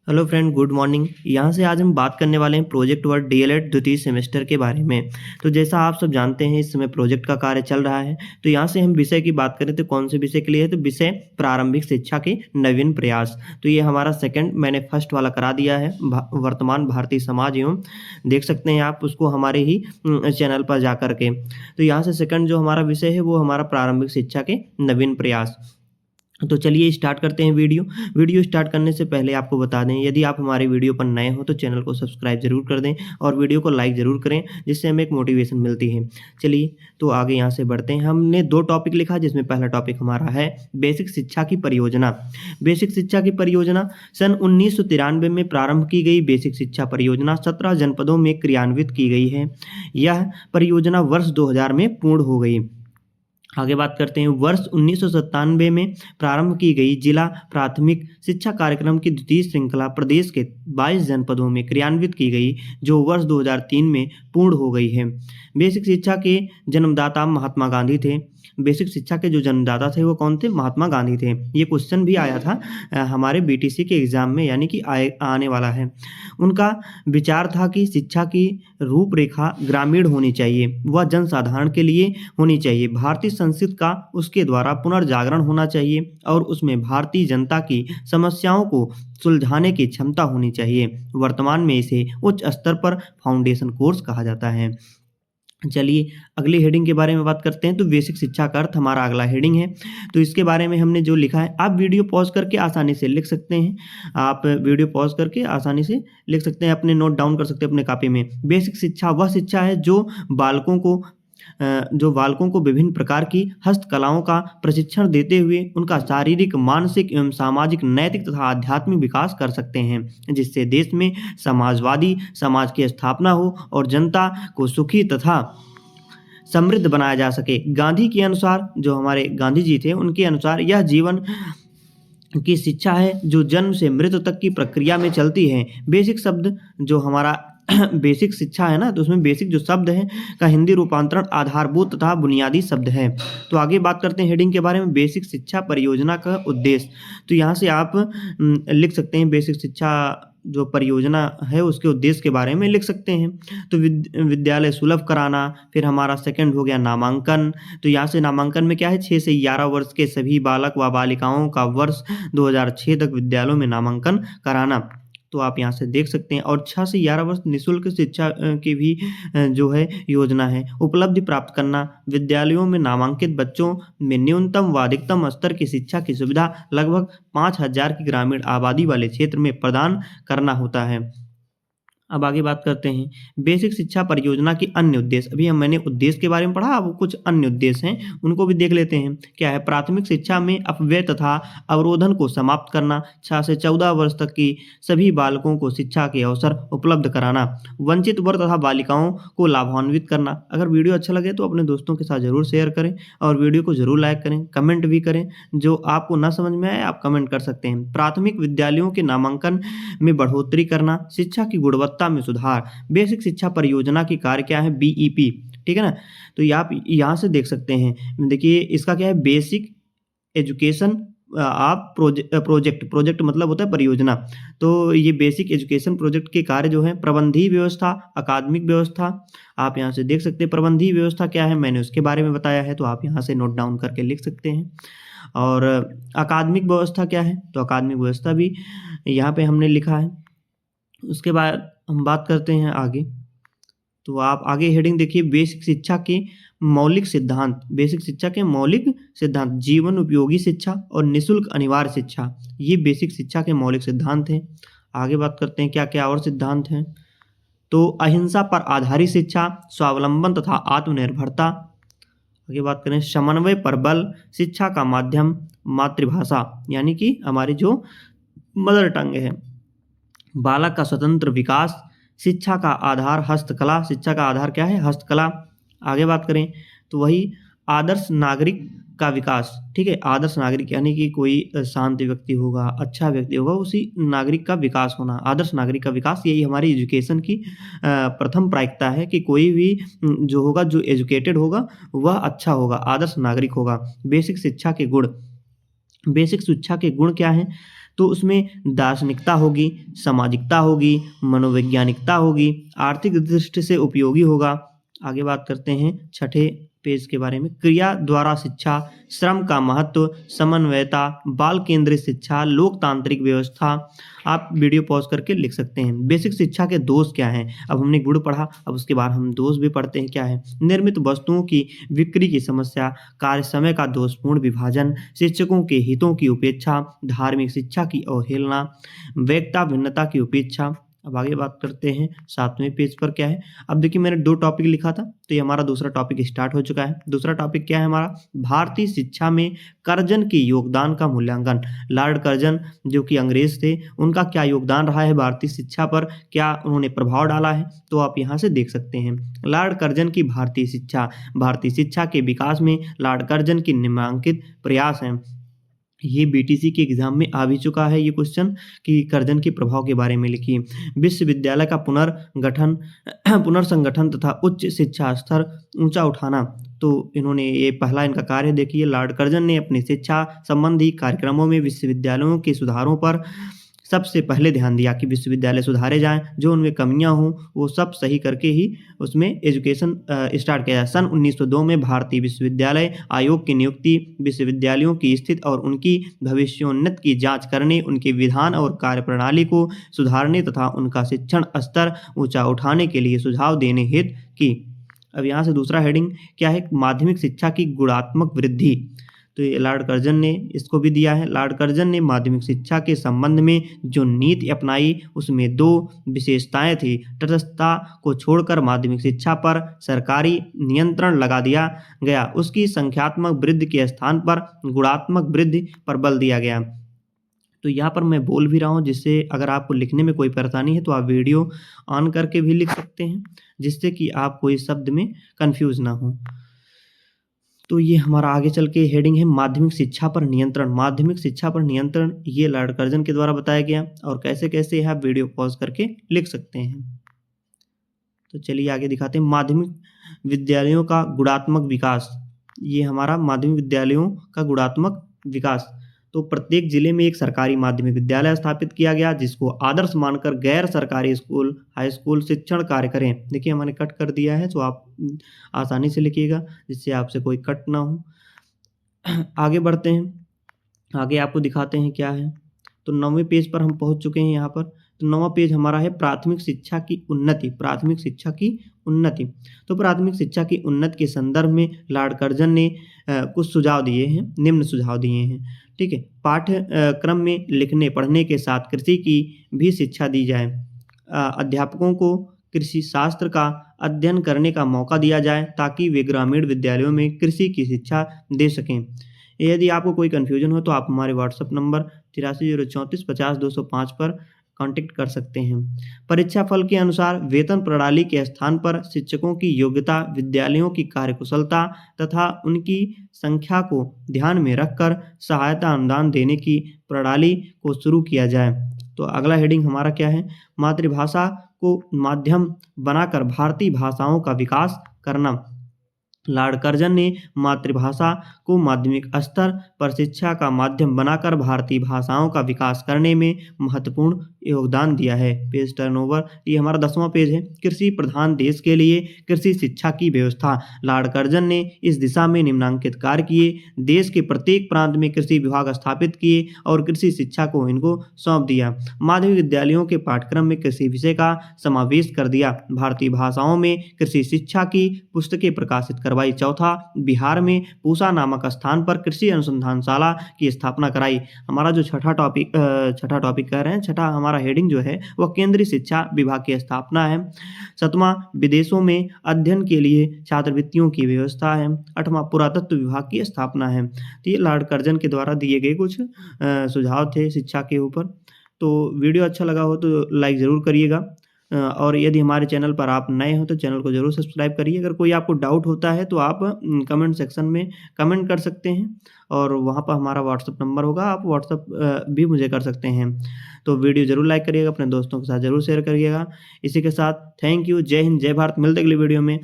Hello friend, good morning. यहाँ से आज हम बात करने वाले हैं प्रोजेक्ट वर्क डीएलएड द्वितीय सेमेस्टर के बारे में। तो जैसा आप सब जानते हैं, इस समय प्रोजेक्ट का कार्य चल रहा है। तो यहाँ से हम विषय की बात करें तो कौन से विषय के लिए है, तो विषय प्रारंभिक शिक्षा के नवीन प्रयास। तो ये हमारा सेकंड, मैंने फर्स्ट वाला करा दिया है, वर्तमान भारतीय समाज एवं, देख सकते हैं आप उसको हमारे ही चैनल पर जा करके। तो यहाँ से सेकंड जो हमारा विषय है वो हमारा प्रारंभिक शिक्षा के नवीन प्रयास। तो चलिए स्टार्ट करते हैं वीडियो स्टार्ट करने से पहले आपको बता दें, यदि आप हमारे वीडियो पर नए हो तो चैनल को सब्सक्राइब जरूर कर दें और वीडियो को लाइक ज़रूर करें, जिससे हमें एक मोटिवेशन मिलती है। चलिए तो आगे यहाँ से बढ़ते हैं। हमने 2 टॉपिक लिखा, जिसमें पहला टॉपिक हमारा है बेसिक शिक्षा की परियोजना। बेसिक शिक्षा की परियोजना सन 1993 में प्रारंभ की गई बेसिक शिक्षा परियोजना 17 जनपदों में क्रियान्वित की गई है। यह परियोजना वर्ष 2000 में पूर्ण हो गई। आगे बात करते हैं। वर्ष 1997 में प्रारंभ की गई जिला प्राथमिक शिक्षा कार्यक्रम की द्वितीय श्रृंखला प्रदेश के 22 जनपदों में क्रियान्वित की गई, जो वर्ष 2003 में पूर्ण हो गई है। बेसिक शिक्षा के जन्मदाता महात्मा गांधी थे। बेसिक शिक्षा के जो जन्मदाता थे वो कौन थे? महात्मा गांधी थे। ये क्वेश्चन भी आया था हमारे बीटीसी के एग्जाम में, यानी कि आने वाला है। उनका विचार था कि शिक्षा की रूपरेखा ग्रामीण होनी चाहिए, वह जनसाधारण के लिए होनी चाहिए। भारतीय संस्कृति का उसके द्वारा पुनर्जागरण होना चाहिए और उसमें भारतीय जनता की समस्याओं को सुलझाने की क्षमता होनी चाहिए। वर्तमान में इसे उच्च स्तर पर फाउंडेशन कोर्स कहा जाता है। चलिए अगली हेडिंग के बारे में बात करते हैं। तो बेसिक शिक्षा का अर्थ हमारा अगला हेडिंग है। तो इसके बारे में हमने जो लिखा है, आप वीडियो पॉज करके आसानी से लिख सकते हैं। आप वीडियो पॉज करके आसानी से लिख सकते हैं, अपने नोट डाउन कर सकते हैं अपने कॉपी में। बेसिक शिक्षा वह शिक्षा है जो बालकों को विभिन्न प्रकार की हस्तकलाओं का प्रशिक्षण देते हुए उनका शारीरिक, मानसिक एवं सामाजिक, नैतिक तथा आध्यात्मिक विकास कर सकते हैं, जिससे देश में समाजवादी समाज की स्थापना हो और जनता को सुखी तथा समृद्ध बनाया जा सके। गांधी के अनुसार, जो हमारे गांधी जी थे, उनके अनुसार यह जीवन की शिक्षा है जो जन्म से मृत्यु तक की प्रक्रिया में चलती है। बेसिक शब्द जो हमारा बेसिक शिक्षा है ना, तो उसमें बेसिक जो शब्द है का हिंदी रूपांतरण आधारभूत तथा बुनियादी शब्द है। तो आगे बात करते हैं हेडिंग के बारे में, बेसिक शिक्षा परियोजना का उद्देश्य। तो यहाँ से आप लिख सकते हैं बेसिक शिक्षा जो परियोजना है उसके उद्देश्य के बारे में लिख सकते हैं। तो विद्यालय सुलभ कराना। फिर हमारा सेकंड हो गया नामांकन। तो यहाँ से नामांकन में क्या है, 6 से 11 वर्ष के सभी बालक व बालिकाओं का वर्ष 2006 तक विद्यालयों में नामांकन कराना। तो आप यहाँ से देख सकते हैं। और 6 से 11 वर्ष निःशुल्क शिक्षा की भी जो है योजना है। उपलब्धि प्राप्त करना। विद्यालयों में नामांकित बच्चों में न्यूनतम व अधिकतम स्तर की शिक्षा की सुविधा लगभग 5000 की ग्रामीण आबादी वाले क्षेत्र में प्रदान करना होता है। अब आगे बात करते हैं बेसिक शिक्षा परियोजना के अन्य उद्देश्य। अभी मैंने उद्देश्य के बारे में पढ़ा, अब कुछ अन्य उद्देश्य हैं, उनको भी देख लेते हैं। क्या है? प्राथमिक शिक्षा में अपव्यय तथा अवरोधन को समाप्त करना। 6 से 14 वर्ष तक की सभी बालकों को शिक्षा के अवसर उपलब्ध कराना। वंचित वर्ग तथा बालिकाओं को लाभान्वित करना। अगर वीडियो अच्छा लगे तो अपने दोस्तों के साथ जरूर शेयर करें और वीडियो को जरूर लाइक करें, कमेंट भी करें। जो आपको ना समझ में आए आप कमेंट कर सकते हैं। प्राथमिक विद्यालयों के नामांकन में बढ़ोतरी करना। शिक्षा की गुणवत्ता में सुधार। बेसिक शिक्षा परियोजना की कार्य क्या है? बीईपी, ठीक है ना। तो आप यहाँ से देख सकते हैं, देखिए इसका क्या है, बेसिक एजुकेशन आप प्रोजेक्ट मतलब होता है परियोजना। तो ये बेसिक एजुकेशन प्रोजेक्ट के कार्य जो है, प्रबंधीय व्यवस्था, अकादमिक व्यवस्था, आप यहाँ से देख सकते हैं। प्रबंधीय व्यवस्था क्या है, मैंने उसके बारे में बताया है, तो आप यहाँ से नोट डाउन करके लिख सकते हैं। और अकादमिक व्यवस्था क्या है, तो अकादमिक व्यवस्था भी यहाँ पे हमने लिखा है। उसके बाद हम बात करते हैं आगे। तो आप आगे हेडिंग देखिए, बेसिक शिक्षा के मौलिक सिद्धांत। बेसिक शिक्षा के मौलिक सिद्धांत, जीवन उपयोगी शिक्षा और निःशुल्क अनिवार्य शिक्षा, ये बेसिक शिक्षा के मौलिक सिद्धांत हैं। आगे बात करते हैं क्या क्या और सिद्धांत हैं। तो अहिंसा पर आधारित शिक्षा, स्वावलंबन तथा आत्मनिर्भरता। आगे बात करें समन्वय पर बल, शिक्षा का माध्यम मातृभाषा, यानी कि हमारी जो मदर टंग है। बालक का स्वतंत्र विकास, शिक्षा का आधार हस्तकला। शिक्षा का आधार क्या है? हस्तकला। आगे बात करें तो वही आदर्श नागरिक का विकास, ठीक है। आदर्श नागरिक यानी कि कोई शांत व्यक्ति होगा, अच्छा व्यक्ति होगा, उसी नागरिक का विकास होना। आदर्श नागरिक का विकास, यही हमारी एजुकेशन की प्रथम प्रायिकता है कि कोई भी जो होगा, जो एजुकेटेड होगा वह अच्छा होगा, आदर्श नागरिक होगा। बेसिक शिक्षा के गुण। बेसिक शिक्षा के गुण क्या हैं? तो उसमें दार्शनिकता होगी, सामाजिकता होगी, मनोवैज्ञानिकता होगी, आर्थिक दृष्टि से उपयोगी होगा। आगे बात करते हैं छठे पेज के बारे में। क्रिया द्वारा शिक्षा, श्रम का महत्व, समन्वयता, बाल केंद्रित शिक्षा, लोकतांत्रिक व्यवस्था। आप वीडियो पॉज़ करके लिख सकते हैं। बेसिक शिक्षा के दोष क्या हैं? अब हमने गुण पढ़ा, अब उसके बाद हम दोष भी पढ़ते हैं क्या है। निर्मित वस्तुओं की बिक्री की समस्या, कार्य समय का दोषपूर्ण विभाजन, शिक्षकों के हितों की उपेक्षा, धार्मिक शिक्षा की अवहेलना, वैयक्तिक भिन्नता की उपेक्षा। अब आगे बात करते हैं 7वें पेज पर क्या है। अब देखिए मैंने 2 टॉपिक लिखा था, तो ये हमारा दूसरा टॉपिक स्टार्ट हो चुका है। दूसरा टॉपिक क्या है हमारा? भारतीय शिक्षा में कर्जन के योगदान का मूल्यांकन। लॉर्ड कर्जन जो कि अंग्रेज थे, उनका क्या योगदान रहा है भारतीय शिक्षा पर, क्या उन्होंने प्रभाव डाला है, तो आप यहाँ से देख सकते हैं। लॉर्ड कर्जन की भारतीय शिक्षा के विकास में लॉर्ड कर्जन की निम्नलिखित प्रयास हैं। ये बीटीसी के एग्जाम में आ भी चुका है ये क्वेश्चन कि कर्जन के प्रभाव के बारे में लिखिए। विश्वविद्यालय का पुनर्संगठन तथा उच्च शिक्षा स्तर ऊंचा उठाना। तो इन्होंने ये पहला इनका कार्य देखिए, लॉर्ड कर्जन ने अपनी शिक्षा संबंधी कार्यक्रमों में विश्वविद्यालयों के सुधारों पर सबसे पहले ध्यान दिया कि विश्वविद्यालय सुधारे जाएँ, जो उनमें कमियाँ हों वो सब सही करके ही उसमें एजुकेशन स्टार्ट किया जाए। सन 1902 में भारतीय विश्वविद्यालय आयोग की नियुक्ति, विश्वविद्यालयों की स्थिति और उनकी भविष्योन्नति की जांच करने, उनके विधान और कार्यप्रणाली को सुधारने तथा उनका शिक्षण स्तर ऊंचा उठाने के लिए सुझाव देने हेतु की। अब यहाँ से दूसरा हेडिंग क्या है? माध्यमिक शिक्षा की गुणात्मक वृद्धि। तो ये लॉर्ड कर्जन ने इसको भी दिया है। लॉर्ड कर्जन ने माध्यमिक शिक्षा के संबंध में जो नीति अपनाई उसमें 2 विशेषताएं थी। तटस्थता को छोड़कर माध्यमिक शिक्षा पर सरकारी नियंत्रण लगा दिया गया। उसकी संख्यात्मक वृद्धि के स्थान पर गुणात्मक वृद्धि पर बल दिया गया। तो यहाँ पर मैं बोल भी रहा हूँ, जिससे अगर आपको लिखने में कोई परेशानी है तो आप वीडियो ऑन करके भी लिख सकते हैं, जिससे कि आप कोई शब्द में कन्फ्यूज ना हो। तो ये हमारा आगे चल के हेडिंग है माध्यमिक शिक्षा पर नियंत्रण। माध्यमिक शिक्षा पर नियंत्रण ये लॉर्ड कर्जन के द्वारा बताया गया, और कैसे कैसे है आप वीडियो पॉज करके लिख सकते हैं। तो चलिए आगे दिखाते हैं माध्यमिक विद्यालयों का गुणात्मक विकास। ये हमारा माध्यमिक विद्यालयों का गुणात्मक विकास। तो प्रत्येक जिले में एक सरकारी माध्यमिक विद्यालय स्थापित किया गया, जिसको आदर्श मानकर गैर सरकारी स्कूल, हाई स्कूल शिक्षण कार्य करें। देखिए मैंने कट कर दिया है, तो आप आसानी से लिखिएगा, जिससे आपसे कोई कट ना हो। आगे बढ़ते हैं, आगे आपको दिखाते हैं क्या है। तो 9वें पेज पर हम पहुंच चुके हैं यहाँ पर। तो 9वां पेज हमारा है प्राथमिक शिक्षा की उन्नति। प्राथमिक शिक्षा की उन्नति। तो प्राथमिक शिक्षा की उन्नति के संदर्भ में लॉर्ड कर्जन ने कुछ सुझाव दिए हैं, निम्न सुझाव दिए हैं। ठीक है, पाठ्यक्रम में लिखने पढ़ने के साथ कृषि की भी शिक्षा दी जाए। अध्यापकों को कृषि शास्त्र का अध्ययन करने का मौका दिया जाए, ताकि वे ग्रामीण विद्यालयों में कृषि की शिक्षा दे सकें। यदि आपको कोई कन्फ्यूजन हो तो आप हमारे व्हाट्सएप नंबर 8304450205 पर कांटेक्ट कर सकते हैं। परीक्षा फल के अनुसार वेतन प्रणाली के स्थान पर शिक्षकों की योग्यता, विद्यालयों की कार्यकुशलता तथा उनकी संख्या को ध्यान में रखकर सहायता अनुदान देने की प्रणाली को शुरू किया जाए। तो अगला हेडिंग हमारा क्या है? मातृभाषा को माध्यम बनाकर भारतीय भाषाओं का विकास करना। लॉर्ड कर्जन ने मातृभाषा को माध्यमिक स्तर पर शिक्षा का माध्यम बनाकर भारतीय भाषाओं का विकास करने में महत्वपूर्ण योगदान दिया है। पेज टर्नओवर, ये हमारा 10वां पेज है। कृषि प्रधान देश के लिए कृषि शिक्षा की व्यवस्था। लॉर्ड कर्जन ने इस दिशा में निम्नलिखित कार्य किए। देश के प्रत्येक प्रांत में कृषि विभाग स्थापित किए और कृषि शिक्षा को इनको सौंप दिया। माध्यमिक विद्यालयों के पाठ्यक्रम में कृषि विषय का समावेश कर दिया। भारतीय भाषाओं में कृषि शिक्षा की पुस्तकें प्रकाशित करवाई। चौथा, बिहार में पूसा नामक स्थान पर कृषि अनुसंधानशाला की स्थापना कराई। हमारा जो छठा टॉपिक कह रहे हैं, छठा हमारा हेडिंग जो है वह केंद्रीय शिक्षा विभाग की स्थापना है। 7वां, विदेशों में अध्ययन के लिए छात्रवृत्तियों की व्यवस्था है। 8वां, पुरातत्व विभाग की स्थापना है। तो ये लॉर्ड कर्जन के द्वारा दिए गए कुछ सुझाव थे शिक्षा के ऊपर। तो वीडियो अच्छा लगा हो तो लाइक ज़रूर करिएगा, और यदि हमारे चैनल पर आप नए हो तो चैनल को ज़रूर सब्सक्राइब करिए। अगर कोई आपको डाउट होता है तो आप कमेंट सेक्शन में कमेंट कर सकते हैं, और वहाँ पर हमारा व्हाट्सअप नंबर होगा, आप व्हाट्सअप भी मुझे कर सकते हैं। तो वीडियो ज़रूर लाइक करिएगा, अपने दोस्तों के साथ ज़रूर शेयर करिएगा। इसी के साथ थैंक यू, जय हिंद, जय भारत। मिलते अगली वीडियो में।